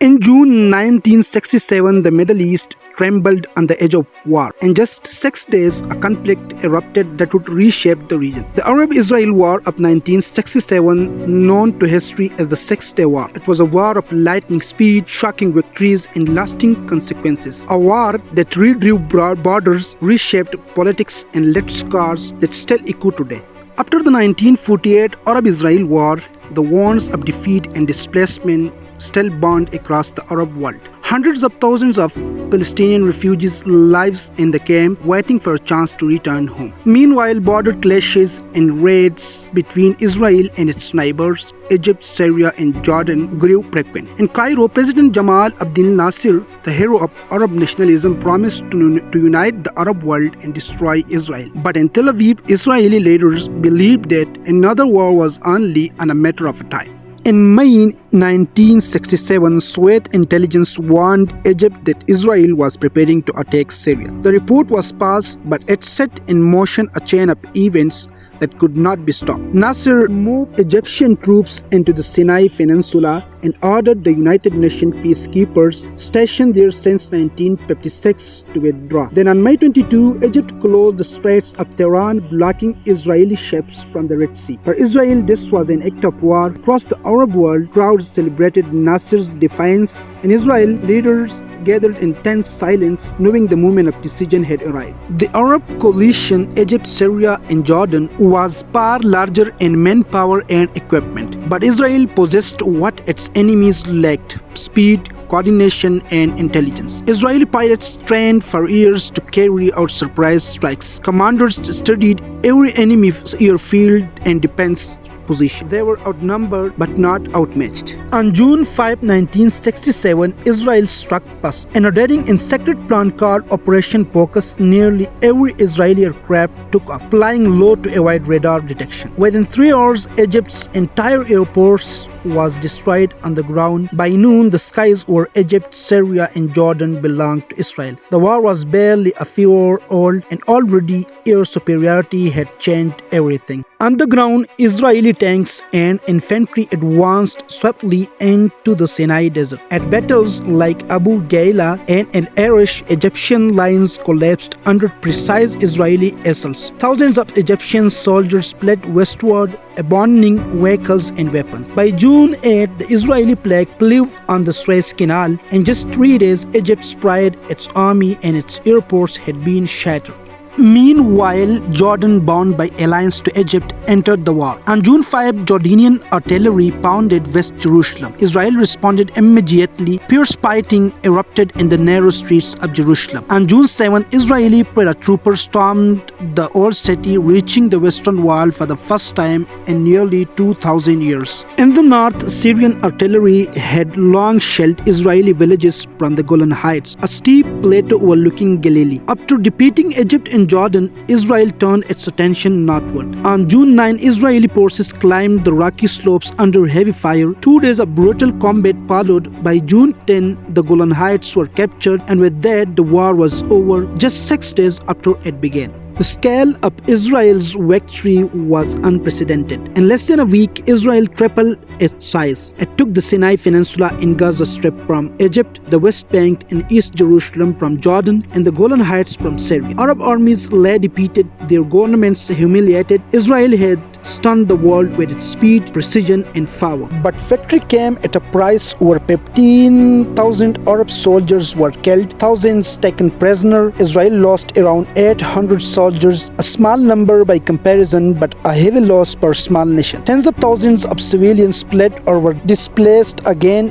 In June 1967, the Middle East trembled on the edge of war. In just 6 days, a conflict erupted that would reshape the region. The Arab-Israel War of 1967, known to history as the Six-Day War. It was a war of lightning speed, shocking victories, and lasting consequences. A war that redrew broad borders, reshaped politics, and left scars that still echo today. After the 1948 Arab-Israel War, the wounds of defeat and displacement still burned across the Arab world. Hundreds of thousands of Palestinian refugees live in the camp, waiting for a chance to return home. Meanwhile, border clashes and raids between Israel and its neighbors, Egypt, Syria, and Jordan, grew frequent. In Cairo, President Jamal Abdel Nasser, the hero of Arab nationalism, promised to unite the Arab world and destroy Israel. But in Tel Aviv, Israeli leaders believed that another war was only a matter of time. In May 1967, Soviet intelligence warned Egypt that Israel was preparing to attack Syria. The report was false, but it set in motion a chain of events that could not be stopped. Nasser moved Egyptian troops into the Sinai Peninsula and ordered the United Nations peacekeepers stationed there since 1956 to withdraw. Then on May 22, Egypt closed the Straits of Tehran, blocking Israeli ships from the Red Sea. For Israel, this was an act of war. Across the Arab world, crowds celebrated Nasser's defiance, and Israel leaders gathered in tense silence, knowing the moment of decision had arrived. The Arab coalition, Egypt, Syria, and Jordan, was far larger in manpower and equipment. But Israel possessed what its enemies lacked: speed, coordination, and intelligence. Israeli pilots trained for years to carry out surprise strikes. Commanders studied every enemy's airfield and defense position. They were outnumbered but not outmatched. On June 5, 1967, Israel struck first. An ordering and secret plan called Operation Focus, nearly every Israeli aircraft took off, flying low to avoid radar detection. Within 3 hours, Egypt's entire air force was destroyed on the ground. By noon, the skies over Egypt, Syria, and Jordan belonged to Israel. The war was barely a few hours old, and already air superiority had changed everything. On the ground, Israeli tanks and infantry advanced swiftly into the Sinai desert. At battles like Abu Gaila and Al Arish, Egyptian lines collapsed under precise Israeli assaults. Thousands of Egyptian soldiers fled westward, abandoning vehicles and weapons. By June 8, the Israeli flag flew on the Suez Canal. In just 3 days, Egypt's pride, its army, and its airports had been shattered. Meanwhile, Jordan, bound by alliance to Egypt, entered the war. On June 5, Jordanian artillery pounded West Jerusalem. Israel responded immediately. Fierce fighting erupted in the narrow streets of Jerusalem. On June 7, Israeli paratroopers stormed the old city, reaching the Western Wall for the first time in nearly 2,000 years. In the north, Syrian artillery had long shelled Israeli villages from the Golan Heights, a steep plateau overlooking Galilee. After defeating Egypt in Jordan, Israel turned its attention northward. On June 9, Israeli forces climbed the rocky slopes under heavy fire. 2 days of brutal combat followed. By June 10, the Golan Heights were captured, and with that, the war was over just 6 days after it began. The scale of Israel's victory was unprecedented. In less than a week, Israel tripled its size. It took the Sinai Peninsula in Gaza Strip from Egypt, the West Bank and East Jerusalem from Jordan, and the Golan Heights from Syria. Arab armies lay defeated, their governments humiliated. Israel had stunned the world with its speed, precision, and power. But victory came at a price. Over 15,000 Arab soldiers were killed, thousands taken prisoner. Israel lost around 800 soldiers, a small number by comparison, but a heavy loss for a small nation. Tens of thousands of civilians fled or were displaced, again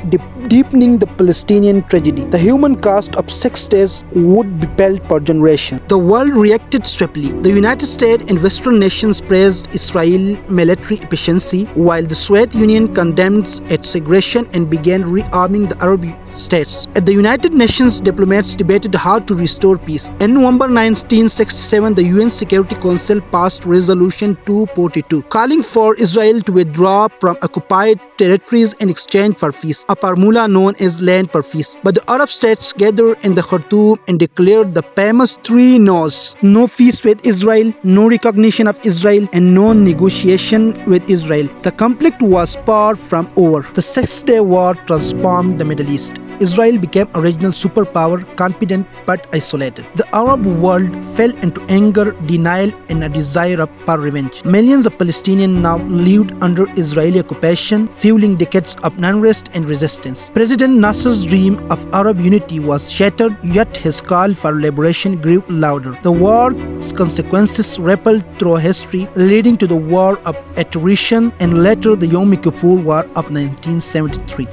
deepening the Palestinian tragedy. The human cost of 6 days would be felt for generations. The world reacted swiftly. The United States and Western nations praised Israel's military efficiency, while the Soviet Union condemned its aggression and began rearming the Arab states. At the United Nations, diplomats debated how to restore peace. In November 1967, the UN Security Council passed Resolution 242, calling for Israel to withdraw from occupied territories in exchange for peace, a formula known as land for peace. But the Arab states gathered in the Khartoum and declared the famous three no's: no peace with Israel, no recognition of Israel, and no negotiation with Israel. The conflict was far from over. The Six-Day War transformed the Middle East. Israel became a regional superpower, confident but isolated. The Arab world fell into anger, denial, and a desire for revenge. Millions of Palestinians now lived under Israeli occupation, fueling decades of unrest and resistance. President Nasser's dream of Arab unity was shattered, yet his call for liberation grew louder. The war's consequences rippled through history, leading to the War of Attrition and later the Yom Kippur War of 1973.